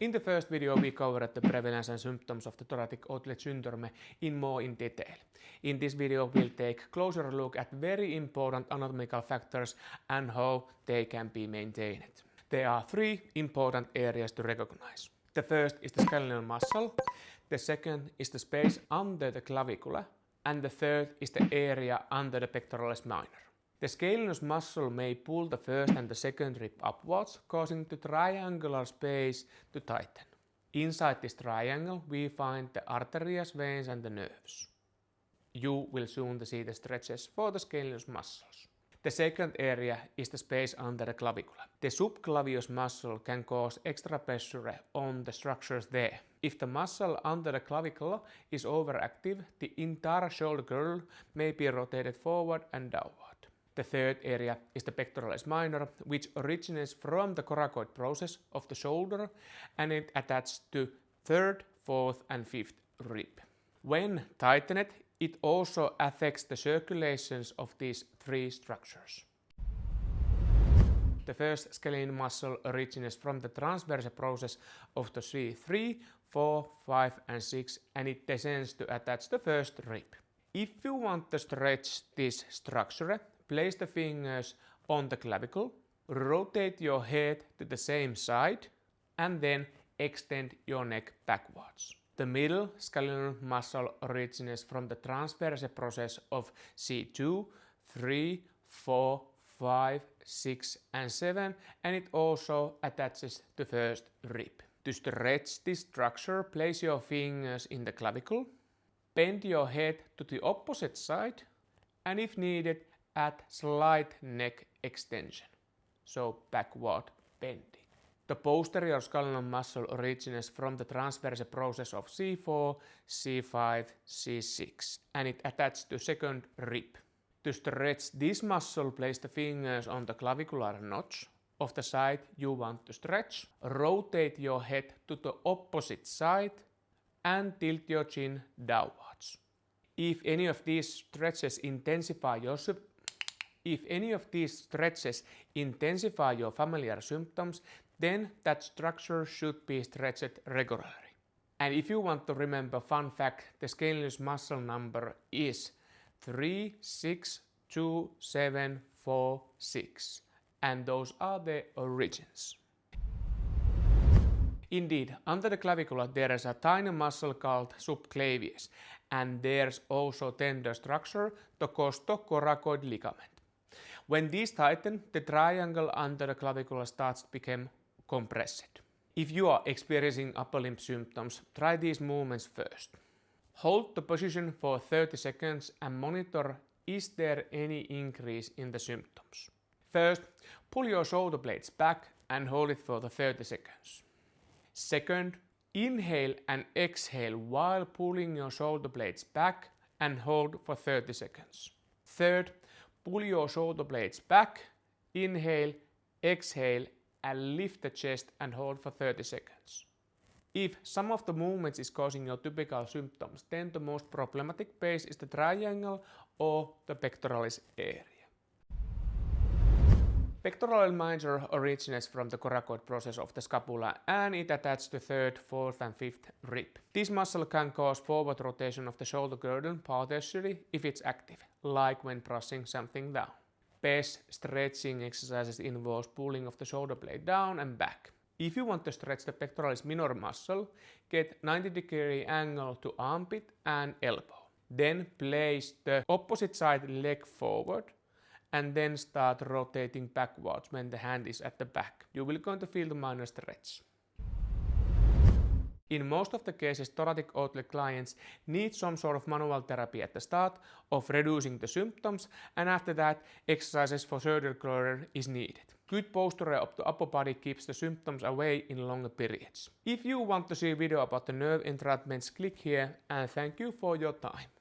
In the first video we covered the prevalence and symptoms of the thoracic outlet syndrome in detail. In this video we'll take a closer look at very important anatomical factors and how they can be maintained. There are three important areas to recognize. The first is the skeletal muscle, the second is the space under the clavicula, and the third is the area under the pectoralis minor. The scalenus muscle may pull the first and the second rib upwards, causing the triangular space to tighten. Inside this triangle we find the arteries, veins and the nerves. You will soon see the stretches for the scalenus muscles. The second area is the space under the clavicula. The subclavius muscle can cause extra pressure on the structures there. If the muscle under the clavicle is overactive, the entire shoulder girdle may be rotated forward and downward. The third area is the pectoralis minor, which originates from the coracoid process of the shoulder and it attaches to third, fourth and fifth rib. When tightened, it also affects the circulations of these three structures. The first scalene muscle originates from the transverse process of the C3, 4, 5 and 6 and it descends to attach the first rib. If you want to stretch this structure, place the fingers on the clavicle, rotate your head to the same side and then extend your neck backwards. The middle skeletal muscle originates from the transverse process of C2, 3, 4, 5, 6 and 7 and it also attaches to first rib. To stretch this structure, place your fingers in the clavicle, bend your head to the opposite side and if needed, add slight neck extension, so backward bending. The posterior skeletal muscle originates from the transverse process of C4, C5, C6 and it attaches to second rib. To stretch this muscle, place the fingers on the clavicular notch of the side you want to stretch, rotate your head to the opposite side and tilt your chin downwards. If any of these stretches intensify your familiar symptoms, then that structure should be stretched regularly. And if you want to remember fun fact, the scalenus muscle number is 3, 6, 2, 7, 4, 6 and those are the origins. Indeed, under the clavicula there is a tiny muscle called subclavius and there's also tender structure, the costocoracoid ligament. When these tighten, the triangle under the clavicula starts to become compressed. If you are experiencing upper limb symptoms, try these movements first. Hold the position for 30 seconds and monitor is there any increase in the symptoms. First, pull your shoulder blades back and hold it for the 30 seconds. Second, inhale and exhale while pulling your shoulder blades back and hold for 30 seconds. Third, pull your shoulder blades back, inhale, exhale and lift the chest and hold for 30 seconds. If some of the movements is causing your typical symptoms, then the most problematic base is the triangle or the pectoralis area. Pectoralis minor originates from the coracoid process of the scapula and it attaches to third, fourth and fifth rib. This muscle can cause forward rotation of the shoulder girdle partially if it's active, like when pressing something down. Best stretching exercises involves pulling of the shoulder blade down and back. If you want to stretch the pectoralis minor muscle, get 90-degree angle to armpit and elbow. Then place the opposite side leg forward and then start rotating backwards when the hand is at the back. You will going to feel the minor stretch. In most of the cases, thoracic outlet clients need some sort of manual therapy at the start of reducing the symptoms and after that exercises for surgical is needed. Good posture of the upper body keeps the symptoms away in longer periods. If you want to see a video about the nerve entrapments, click here and thank you for your time.